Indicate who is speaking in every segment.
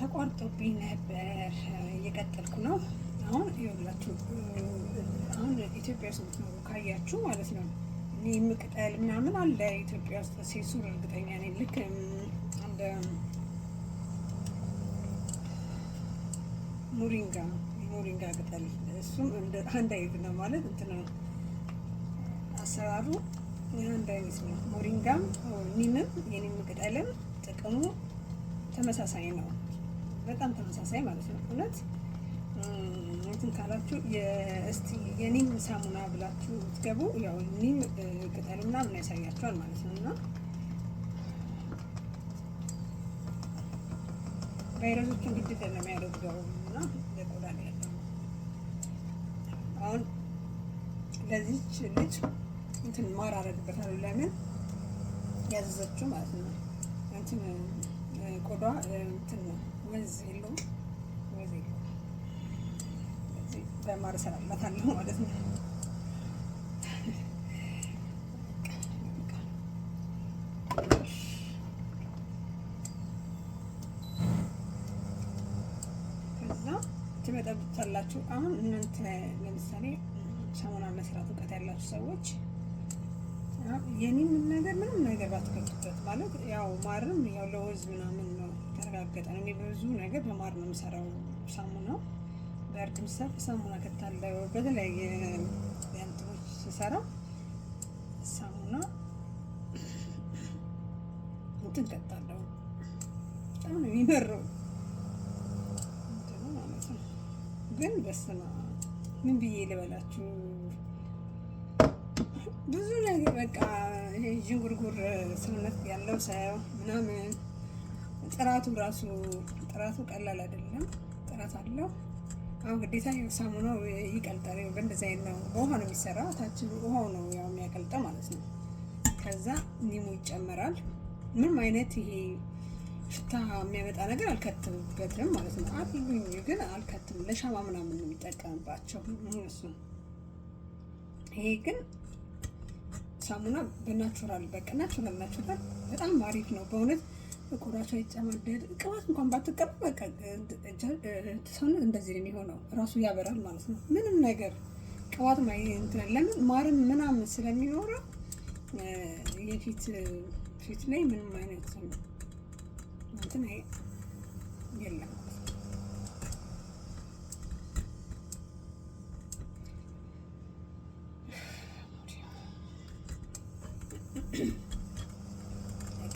Speaker 1: ተቋርጦብኝ ነበር። እየቀጠልኩ ነው። አሁን ይኸውላችሁ አሁን ኢትዮጵያ ውስጥ የምትኖሩ ካያችሁ ማለት ነው ኒም ቅጠል ምናምን አለ ኢትዮጵያ ውስጥ ሴሱር እርግጠኛ ነኝ። ልክ እንደ ሞሪንጋ ቅጠል እሱም እንደ አንድ አይነት ነው ማለት እንትን አሰራሩ አንድ አይነት ነው። ሞሪንጋም ኒምም የኒም ቅጠልም ጥቅሙ ተመሳሳይ ነው። በጣም ተመሳሳይ ማለት ነው። እውነት እንትን ካላችሁ እስቲ የኒም ሳሙና ብላችሁ ትገቡ ያው ኒም ቅጠል ምናምን ያሳያችኋል ማለት ነው። እና ቫይረሶችን ግድ ለሚያደርገው እና ለቆዳ ላይ ያለው አሁን ለዚች ልጅ እንትን ማር አደረግበታለሁ። ለምን ያዘዘችው ማለት ነው እንትን ቆዳ እንትን ወዝ የለውም በማር እሰራላታለሁ ማለት ነው። ከዛ ትመጠብታላችሁ። አሁን እናንተ ለምሳሌ ሳሙና መስራት እውቀት ያላችሁ ሰዎች የኔም ነገር ምንም ነገር ባትከቱበት ማለት ያው ማርም ያው ለወዝ ምናምን ነው ተረጋገጠ ነው። እኔ ብዙ ነገር በማር ነው የምሰራው። ሳሙናው በእርድ ምሳሌ ሳሙና ከታለው በተለያየ እንትኖች ስሰራ ሳሙና እንትን ከታለው በጣም ነው የሚመረው እንትኑ ማለት ነው። ግን በስመ አብ ምን ብዬ ልበላችሁ ብዙ ነገር በቃ ይሄ ዥንጉርጉር ሰውነት ያለው ሰው ምናምን ጥራቱ ቀላል አይደለም። ጥራት አለው። አሁን ግዴታ ሳሙናው ይቀልጣል። በእንደዚህ አይነት ነው በውሃ ነው የሚሰራው። ታች ውሃው ነው ያው የሚያቀልጠው ማለት ነው። ከዛ ኒሙ ይጨመራል። ምንም አይነት ይሄ ሽታ የሚያመጣ ነገር አልከትምበትም ማለት ነው። አሉኝ ግን አልከትም። ለሻማ ምናምን ነው የሚጠቀምባቸው እሱ። ይሄ ግን ሳሙና በናቹራል በቃ ናቹራል በጣም አሪፍ ነው በእውነት። ቆዳቸው ይጨማደድ ቅባት እንኳን ባትቀባ በቃ ሰውነት እንደዚህ ነው የሚሆነው። ራሱ ያበራል ማለት ነው። ምንም ነገር ቅባት እንትን ለምን ማርም ምናምን ስለሚኖረው ፊት ላይ ምንም አይነት እንትን የለም።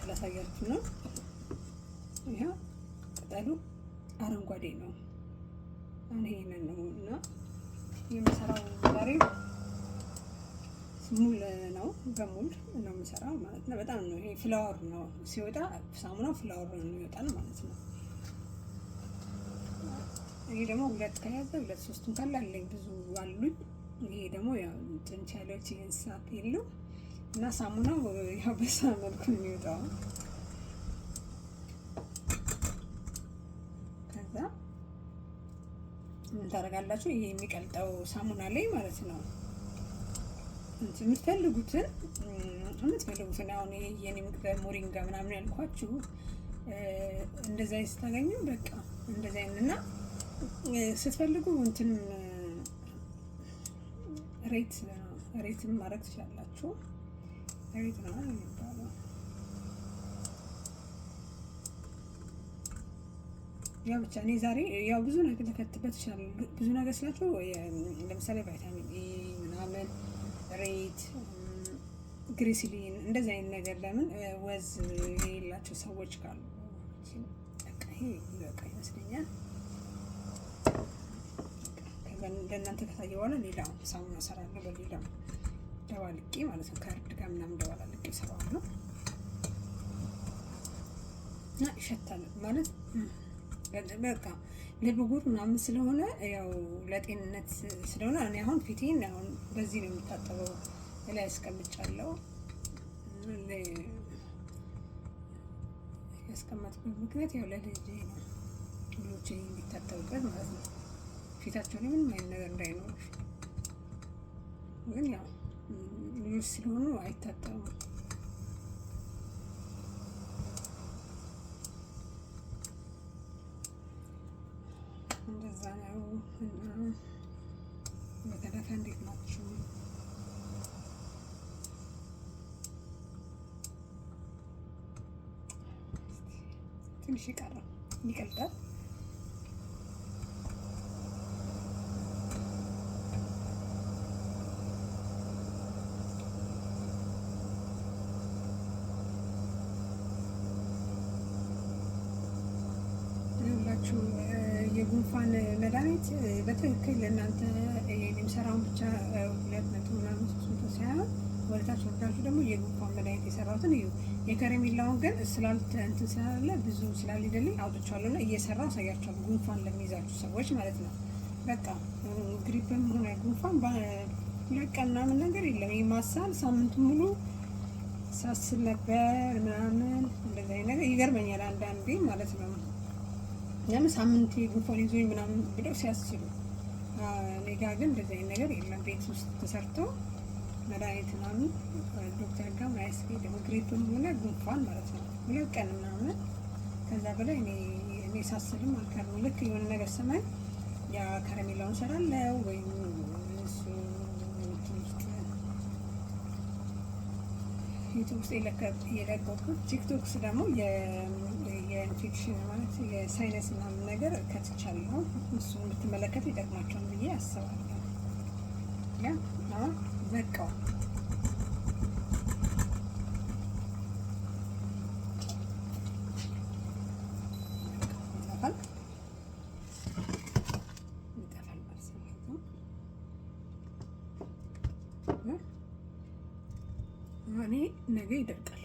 Speaker 1: ላሳያችሁ ነው። ይሄ ቅጠሉ አረንጓዴ ነው። እኔ ይሄንን ነው እና የምሰራው ዛሬ ሙል ነው። በሙል ነው የምሰራው ማለት ነው። በጣም ነው ይሄ ፍላወር ነው ሲወጣ ሳሙናው ፍላወር ነው የሚወጣው ማለት ነው። ይሄ ደግሞ ሁለት ከያዘ ሁለት ሶስቱን ካላለኝ ብዙ አሉኝ። ይሄ ደግሞ ያው ጥንቻ ያለች የእንስሳት የለው እና ሳሙናው ያው በሳ መልኩ ነው የሚወጣው። ከዛ ምን ታደርጋላችሁ? ይሄ የሚቀልጠው ሳሙና ላይ ማለት ነው የምትፈልጉትን አሁን ይሄ የኔም ቅጠል ሞሪንጋ ምናምን ያልኳችሁ እንደዛ ስታገኙ በቃ እንደዛ አይነትና ስትፈልጉ እንትን ሬትም ማድረግ ትችላላችሁ። ሬት ነው የሚባለው። ያው ብቻ እኔ ዛሬ ያው ብዙ ነገር ልከትበት ይችላል። ብዙ ነገር ስላችሁ ለምሳሌ ቫይታሚን ኤ ምናምን ሬት ግሪሲሊን እንደዚህ አይነት ነገር ለምን ወዝ የሌላቸው ሰዎች ካሉ በቃ ይሄ በቃ ይመስለኛል። ከዛ ለእናንተ ከታየ በኋላ ሌላ ሳሙና እሰራለሁ። በሌላ ደባልቄ ማለት ነው ከእርድ ጋር ምናምን ደባልቄ እሰራዋለሁ እና ይሸታል ማለት በቃ ለብጉር ምናምን ስለሆነ ያው ለጤንነት ስለሆነ እኔ አሁን ፊቴን አሁን በዚህ ነው የምታጠበው። ላይ አስቀምጫለሁ። ያስቀመጥኩት ምክንያት ያው ለልጄ ነው ልጆቼ እንዲታጠቡበት ማለት ነው። ፊታቸው ላይ ምንም አይነት ነገር እንዳይኖር ግን ያው ልጆች ስለሆኑ አይታጠቡም። እንደዛ ነው። እና በተረፈ እንዴት ናችሁ? ትንሽ ይቀራል፣ ይቀልጣል። ሁላችሁ የጉንፋን መድኃኒት በትክክል እናንተ የሚሰራውን ብቻ 200 ምናምን 300 ሳይሆን ወደታች ወርዳችሁ ደግሞ የጉንፋን መድኃኒት የሰራሁትን እዩ። የከረሜላውን ግን እንትን ስላለ ብዙ ስላልሄደልኝ አውጥቻለሁ እና እየሰራሁ አሳያችኋለሁ። ጉንፋን ለሚይዛችሁ ሰዎች ማለት ነው። በቃ ግሪፕም ሆነ ጉንፋን ሁለት ቀን ምናምን ነገር የለም። ይህ ማሳል ሳምንቱ ሙሉ ሳስል ነበር ምናምን እንደዚህ አይነት ነገር ይገርመኛል አንዳንዴ ማለት ነው። ለምን ሳምንት ጉንፋን ይዞኝ ምናምን ብለው ሲያስሉ፣ እኔ ጋ ግን እንደዚህ አይነት ነገር የለም። ቤት ውስጥ ተሰርቶ መድኃኒት ምናምን ዶክተር ጋር አያስኬድም። ግሪፕም ሆነ ጉንፋን ማለት ነው ሁለት ቀን ምናምን ከዛ በላይ እኔ ሳስልም አልከርም። ልክ የሆነ ነገር ሰማኝ ያ ከረሜላውን ሰራለው ወይም እሱ ዩቱብ ውስጥ የለቀቁት ቲክቶክስ ደግሞ የኢንፌክሽን ማለት የሳይነስ ምናምን ነገር ከትቻለሁ። እሱን ብትመለከቱ ይጠቅማቸዋል ብዬ አስባለሁ። ያ አሁን በቃው እኔ ነገ ይደርቃል።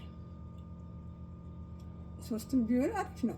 Speaker 1: 3ም ቢሆን አሪፍ ነው።